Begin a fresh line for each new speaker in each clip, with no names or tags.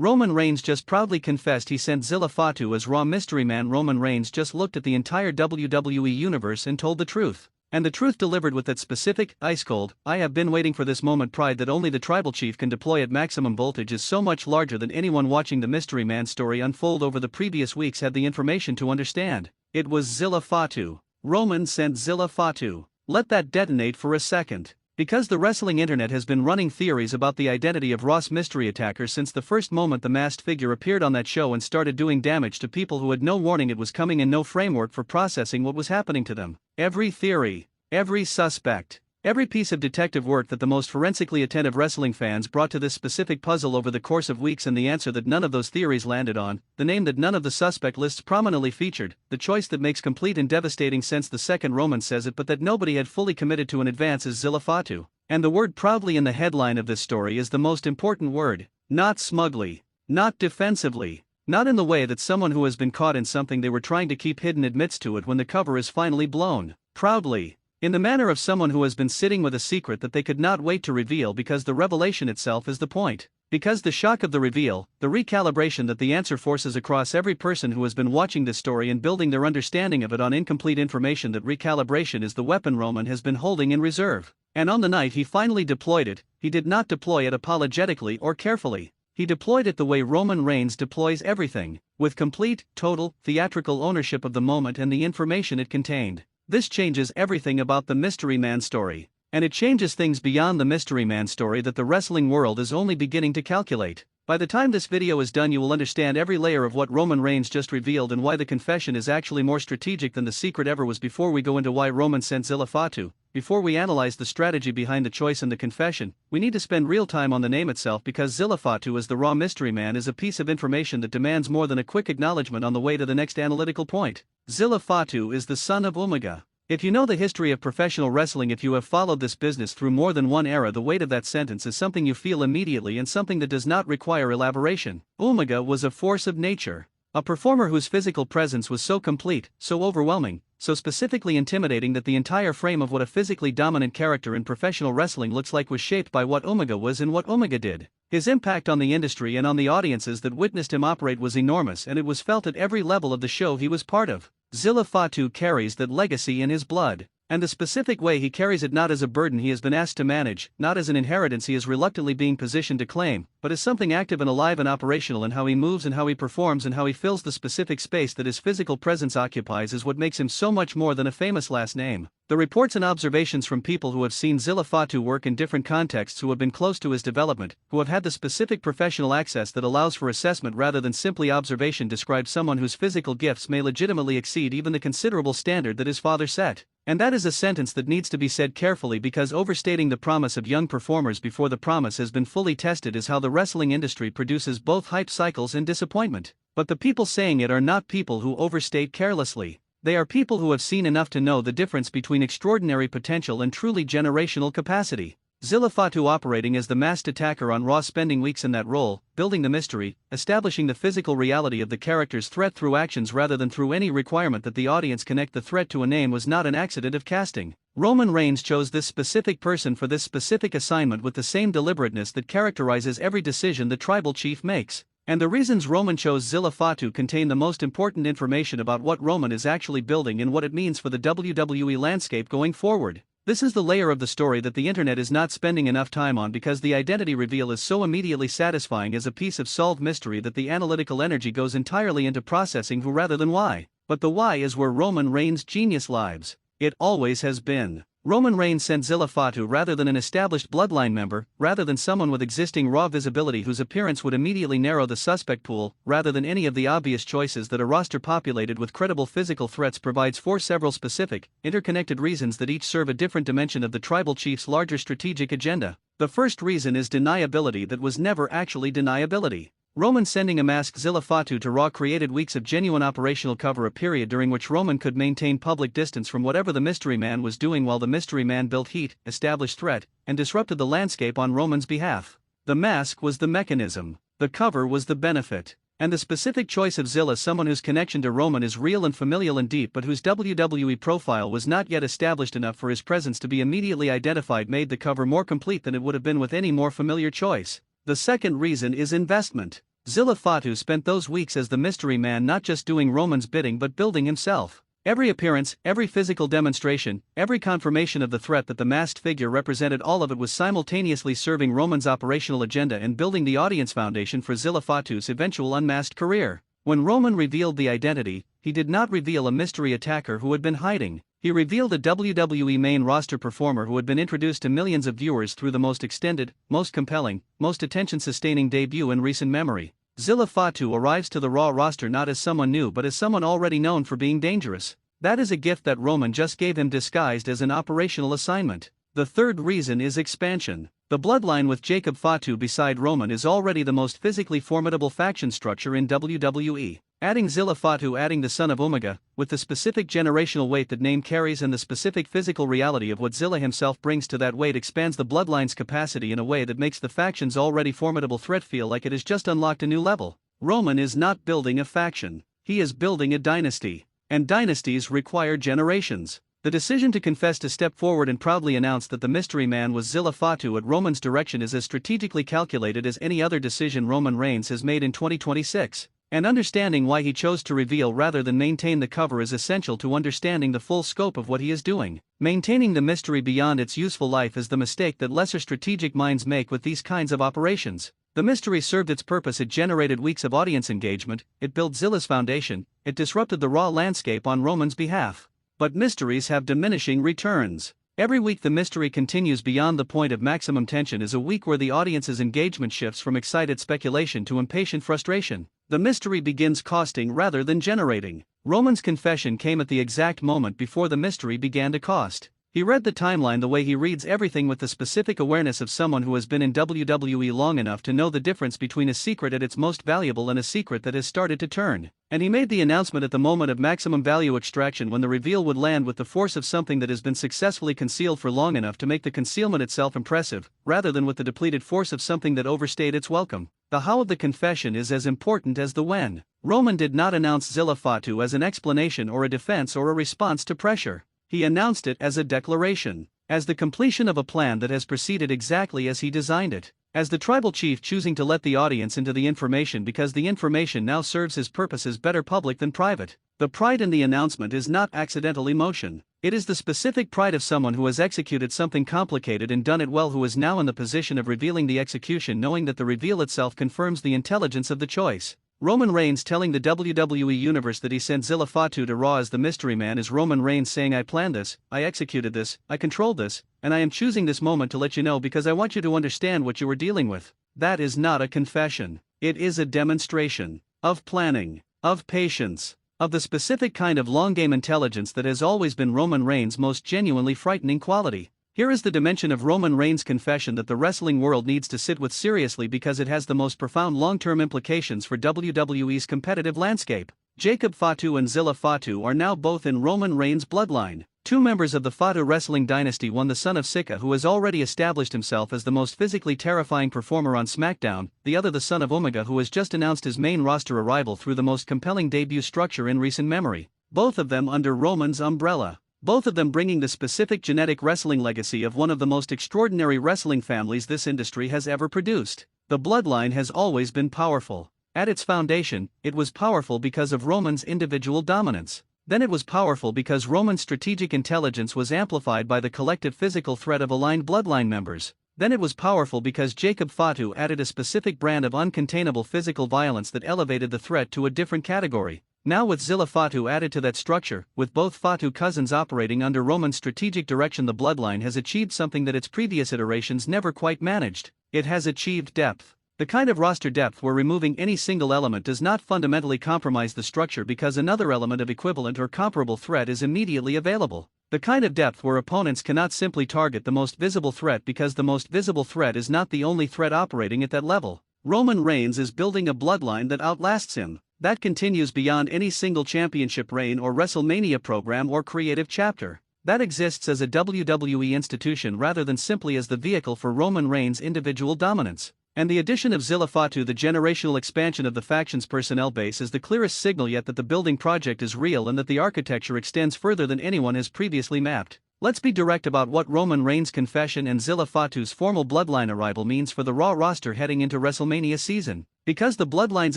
Roman Reigns just proudly confessed he sent Zilla Fatu as Raw Mystery Man. Roman Reigns just looked at the entire WWE universe and told the truth. And the truth delivered with that specific, ice-cold, "I have been waiting for this moment" pride that only the tribal chief can deploy at maximum voltage is so much larger than anyone watching the Mystery Man story unfold over the previous weeks had the information to understand. It was Zilla Fatu. Roman sent Zilla Fatu. Let that detonate for a second. Because the wrestling internet has been running theories about the identity of Raw's mystery attacker since the first moment the masked figure appeared on that show and started doing damage to people who had no warning it was coming and no framework for processing what was happening to them. Every theory, every suspect, every piece of detective work that the most forensically attentive wrestling fans brought to this specific puzzle over the course of weeks, and the answer that none of those theories landed on, the name that none of the suspect lists prominently featured, the choice that makes complete and devastating sense the second Roman says it but that nobody had fully committed to in advance, is Zilla Fatu. And the word proudly in the headline of this story is the most important word. Not smugly, not defensively, not in the way that someone who has been caught in something they were trying to keep hidden admits to it when the cover is finally blown. Proudly. In the manner of someone who has been sitting with a secret that they could not wait to reveal because the revelation itself is the point. Because the shock of the reveal, the recalibration that the answer forces across every person who has been watching this story and building their understanding of it on incomplete information, that recalibration is the weapon Roman has been holding in reserve. And on the night he finally deployed it, he did not deploy it apologetically or carefully. He deployed it the way Roman Reigns deploys everything, with complete, total, theatrical ownership of the moment and the information it contained. This changes everything about the Mystery Man story. And it changes things beyond the Mystery Man story that the wrestling world is only beginning to calculate. By the time this video is done, you will understand every layer of what Roman Reigns just revealed and why the confession is actually more strategic than the secret ever was. Before we go into why Roman sent Zilla Fatu, before we analyze the strategy behind the choice and the confession, we need to spend real time on the name itself, because Zilla Fatu as the Raw Mystery Man is a piece of information that demands more than a quick acknowledgement on the way to the next analytical point. Zilla Fatu is the son of Omega. If you know the history of professional wrestling, if you have followed this business through more than one era, the weight of that sentence is something you feel immediately and something that does not require elaboration. Omega was a force of nature. A performer whose physical presence was so complete, so overwhelming, so specifically intimidating that the entire frame of what a physically dominant character in professional wrestling looks like was shaped by what Omega was and what Omega did. His impact on the industry and on the audiences that witnessed him operate was enormous, and it was felt at every level of the show he was part of. Zilla Fatu carries that legacy in his blood. And the specific way he carries it, not as a burden he has been asked to manage, not as an inheritance he is reluctantly being positioned to claim, but as something active and alive and operational in how he moves and how he performs and how he fills the specific space that his physical presence occupies, is what makes him so much more than a famous last name. The reports and observations from people who have seen Zilla Fatu work in different contexts, who have been close to his development, who have had the specific professional access that allows for assessment rather than simply observation, describe someone whose physical gifts may legitimately exceed even the considerable standard that his father set. And that is a sentence that needs to be said carefully, because overstating the promise of young performers before the promise has been fully tested is how the wrestling industry produces both hype cycles and disappointment. But the people saying it are not people who overstate carelessly. They are people who have seen enough to know the difference between extraordinary potential and truly generational capacity. Zilla Fatu operating as the masked attacker on Raw, spending weeks in that role, building the mystery, establishing the physical reality of the character's threat through actions rather than through any requirement that the audience connect the threat to a name, was not an accident of casting. Roman Reigns chose this specific person for this specific assignment with the same deliberateness that characterizes every decision the tribal chief makes. And the reasons Roman chose Zilla Fatu contain the most important information about what Roman is actually building and what it means for the WWE landscape going forward. This is the layer of the story that the internet is not spending enough time on, because the identity reveal is so immediately satisfying as a piece of solved mystery that the analytical energy goes entirely into processing who rather than why. But the why is where Roman Reigns' genius lives. It always has been. Roman Reigns sent Zilla Fatu rather than an established bloodline member, rather than someone with existing Raw visibility whose appearance would immediately narrow the suspect pool, rather than any of the obvious choices that a roster populated with credible physical threats provides, for several specific, interconnected reasons that each serve a different dimension of the tribal chief's larger strategic agenda. The first reason is deniability that was never actually deniability. Roman sending a masked Zilla Fatu to Raw created weeks of genuine operational cover, a period during which Roman could maintain public distance from whatever the Mystery Man was doing while the Mystery Man built heat, established threat, and disrupted the landscape on Roman's behalf. The mask was the mechanism, the cover was the benefit. And the specific choice of Zilla, someone whose connection to Roman is real and familial and deep but whose WWE profile was not yet established enough for his presence to be immediately identified, made the cover more complete than it would have been with any more familiar choice. The second reason is investment. Zilla Fatu spent those weeks as the mystery man, not just doing Roman's bidding but building himself. Every appearance, every physical demonstration, every confirmation of the threat that the masked figure represented, all of it was simultaneously serving Roman's operational agenda and building the audience foundation for Zilla Fatu's eventual unmasked career. When Roman revealed the identity, he did not reveal a mystery attacker who had been hiding. He revealed a WWE main roster performer who had been introduced to millions of viewers through the most extended, most compelling, most attention-sustaining debut in recent memory. Zilla Fatu arrives to the Raw roster not as someone new but as someone already known for being dangerous. That is a gift that Roman just gave him disguised as an operational assignment. The third reason is expansion. The bloodline with Jacob Fatu beside Roman is already the most physically formidable faction structure in WWE. Adding Zilla Fatu, adding the son of Omega, with the specific generational weight that name carries and the specific physical reality of what Zilla himself brings to that weight, expands the bloodline's capacity in a way that makes the faction's already formidable threat feel like it has just unlocked a new level. Roman is not building a faction, he is building a dynasty. And dynasties require generations. The decision to confess, to step forward and proudly announce that the mystery man was Zilla Fatu at Roman's direction is as strategically calculated as any other decision Roman Reigns has made in 2026. And understanding why he chose to reveal rather than maintain the cover is essential to understanding the full scope of what he is doing. Maintaining the mystery beyond its useful life is the mistake that lesser strategic minds make with these kinds of operations. The mystery served its purpose, it generated weeks of audience engagement, it built Zilla's foundation, it disrupted the Raw landscape on Roman's behalf. But mysteries have diminishing returns. Every week the mystery continues beyond the point of maximum tension is a week where the audience's engagement shifts from excited speculation to impatient frustration. The mystery begins costing rather than generating. Roman's confession came at the exact moment before the mystery began to cost. He read the timeline the way he reads everything, with the specific awareness of someone who has been in WWE long enough to know the difference between a secret at its most valuable and a secret that has started to turn. And he made the announcement at the moment of maximum value extraction, when the reveal would land, with the force of something that has been successfully concealed for long enough to make the concealment itself impressive, rather than with the depleted force of something that overstayed its welcome. The how of the confession is as important as the when. Roman did not announce Zilla Fatu as an explanation or a defense or a response to pressure. He announced it as a declaration, as the completion of a plan that has proceeded exactly as he designed it, as the tribal chief choosing to let the audience into the information because the information now serves his purposes better public than private. The pride in the announcement is not accidental emotion. It is the specific pride of someone who has executed something complicated and done it well, who is now in the position of revealing the execution, knowing that the reveal itself confirms the intelligence of the choice. Roman Reigns telling the WWE Universe that he sent Zilla Fatu to Raw as the mystery man is Roman Reigns saying, I planned this, I executed this, I controlled this, and I am choosing this moment to let you know because I want you to understand what you were dealing with. That is not a confession. It is a demonstration of planning, of patience, of the specific kind of long-game intelligence that has always been Roman Reigns' most genuinely frightening quality. Here is the dimension of Roman Reigns' confession that the wrestling world needs to sit with seriously because it has the most profound long-term implications for WWE's competitive landscape. Jacob Fatu and Zilla Fatu are now both in Roman Reigns' bloodline. Two members of the Fatu wrestling dynasty, one the son of Sika who has already established himself as the most physically terrifying performer on SmackDown, the other the son of Omega who has just announced his main roster arrival through the most compelling debut structure in recent memory. Both of them under Roman's umbrella. Both of them bringing the specific genetic wrestling legacy of one of the most extraordinary wrestling families this industry has ever produced. The bloodline has always been powerful. At its foundation, it was powerful because of Roman's individual dominance. Then it was powerful because Roman's strategic intelligence was amplified by the collective physical threat of aligned bloodline members. Then it was powerful because Jacob Fatu added a specific brand of uncontainable physical violence that elevated the threat to a different category. Now with Zilla Fatu added to that structure, with both Fatu cousins operating under Roman's strategic direction, the bloodline has achieved something that its previous iterations never quite managed. It has achieved depth. The kind of roster depth where removing any single element does not fundamentally compromise the structure because another element of equivalent or comparable threat is immediately available. The kind of depth where opponents cannot simply target the most visible threat because the most visible threat is not the only threat operating at that level. Roman Reigns is building a bloodline that outlasts him. That continues beyond any single championship reign or Wrestlemania program or creative chapter. That exists as a WWE institution rather than simply as the vehicle for Roman Reigns' individual dominance. And the addition of Zilla Fatu, the generational expansion of the faction's personnel base, is the clearest signal yet that the building project is real and that the architecture extends further than anyone has previously mapped. Let's be direct about what Roman Reigns' confession and Zilla Fatu's formal bloodline arrival means for the Raw roster heading into WrestleMania season. Because the Bloodline's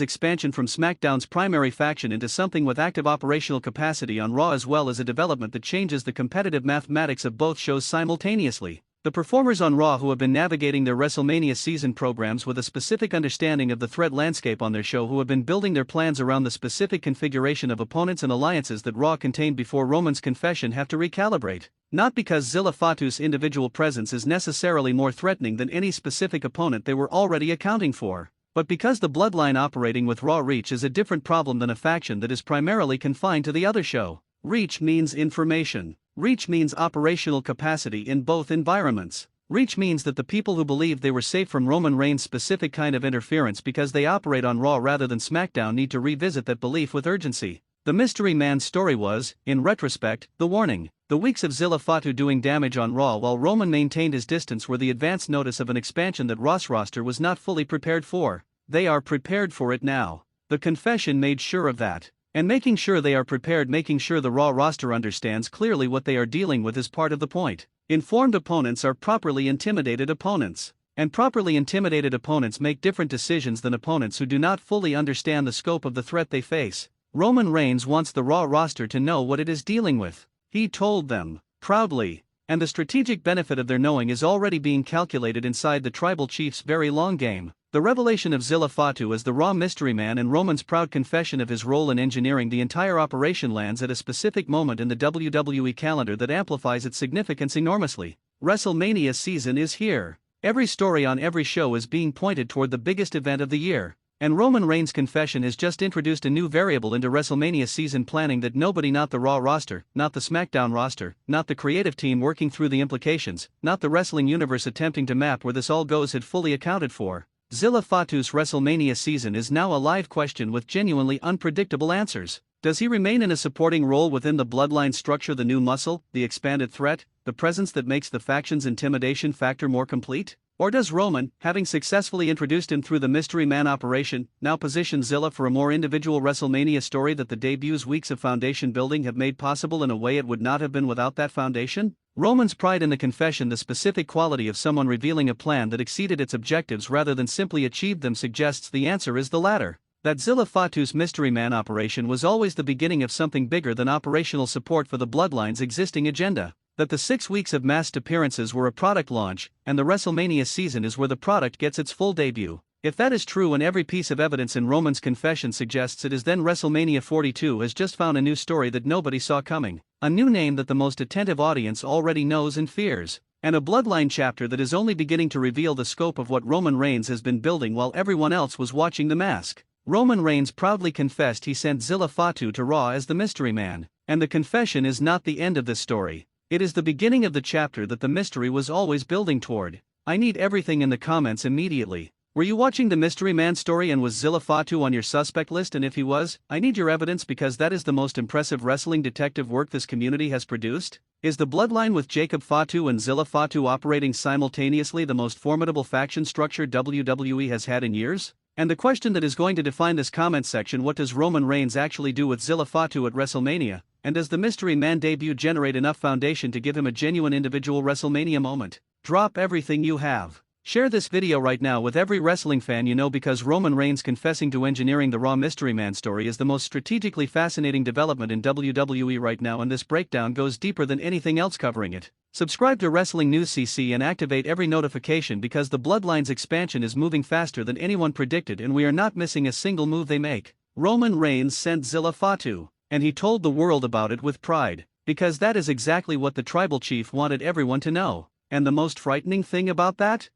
expansion from SmackDown's primary faction into something with active operational capacity on Raw, as well as a development that changes the competitive mathematics of both shows simultaneously. The performers on Raw who have been navigating their WrestleMania season programs with a specific understanding of the threat landscape on their show, who have been building their plans around the specific configuration of opponents and alliances that Raw contained before Roman's confession, have to recalibrate. Not because Zilla Fatu's individual presence is necessarily more threatening than any specific opponent they were already accounting for, but because the Bloodline operating with Raw reach is a different problem than a faction that is primarily confined to the other show. Reach means information. Reach means operational capacity in both environments. Reach means that the people who believed they were safe from Roman Reigns' specific kind of interference because they operate on Raw rather than SmackDown need to revisit that belief with urgency. The Mystery Man's story was, in retrospect, the warning. The weeks of Zilla Fatu doing damage on Raw while Roman maintained his distance were the advance notice of an expansion that Raw's roster was not fully prepared for. They are prepared for it now. The confession made sure of that. And making sure they are prepared, making sure the Raw roster understands clearly what they are dealing with is part of the point. Informed opponents are properly intimidated opponents. And properly intimidated opponents make different decisions than opponents who do not fully understand the scope of the threat they face. Roman Reigns wants the Raw roster to know what it is dealing with. He told them, proudly. And the strategic benefit of their knowing is already being calculated inside the Tribal Chief's very long game. The revelation of Zilla Fatu as the Raw Mystery Man and Roman's proud confession of his role in engineering the entire operation lands at a specific moment in the WWE calendar that amplifies its significance enormously. WrestleMania season is here. Every story on every show is being pointed toward the biggest event of the year. And Roman Reigns' confession has just introduced a new variable into WrestleMania season planning that nobody, not the Raw roster, not the SmackDown roster, not the creative team working through the implications, not the wrestling universe attempting to map where this all goes, had fully accounted for. Zilla Fatu's WrestleMania season is now a live question with genuinely unpredictable answers. Does he remain in a supporting role within the Bloodline structure, the new muscle, the expanded threat, the presence that makes the faction's intimidation factor more complete? Or does Roman, having successfully introduced him through the Mystery Man operation, now position Zilla for a more individual WrestleMania story that the debut's weeks of foundation building have made possible in a way it would not have been without that foundation? Roman's pride in the confession, the specific quality of someone revealing a plan that exceeded its objectives rather than simply achieved them, suggests the answer is the latter. That Zilla Fatu's Mystery Man operation was always the beginning of something bigger than operational support for the Bloodline's existing agenda. That the 6 weeks of masked appearances were a product launch, and the WrestleMania season is where the product gets its full debut. If that is true and every piece of evidence in Roman's confession suggests it is, then WrestleMania 42 has just found a new story that nobody saw coming, a new name that the most attentive audience already knows and fears, and a Bloodline chapter that is only beginning to reveal the scope of what Roman Reigns has been building while everyone else was watching the mask. Roman Reigns proudly confessed he sent Zilla Fatu to Raw as the Mystery Man, and the confession is not the end of this story. It is the beginning of the chapter that the mystery was always building toward. I need everything in the comments immediately. Were you watching the Mystery Man story and was Zilla Fatu on your suspect list? And if he was, I need your evidence, because that is the most impressive wrestling detective work this community has produced. Is the Bloodline with Jacob Fatu and Zilla Fatu operating simultaneously the most formidable faction structure WWE has had in years? And the question that is going to define this comment section: what does Roman Reigns actually do with Zilla Fatu at WrestleMania? And does the Mystery Man debut generate enough foundation to give him a genuine individual WrestleMania moment? Drop everything you have. Share this video right now with every wrestling fan you know, because Roman Reigns confessing to engineering the Raw Mystery Man story is the most strategically fascinating development in WWE right now, and this breakdown goes deeper than anything else covering it. Subscribe to Wrestling News CC and activate every notification, because the Bloodline's expansion is moving faster than anyone predicted and we are not missing a single move they make. Roman Reigns sent Zilla Fatu, and he told the world about it with pride, because that is exactly what the Tribal Chief wanted everyone to know. And the most frightening thing about that?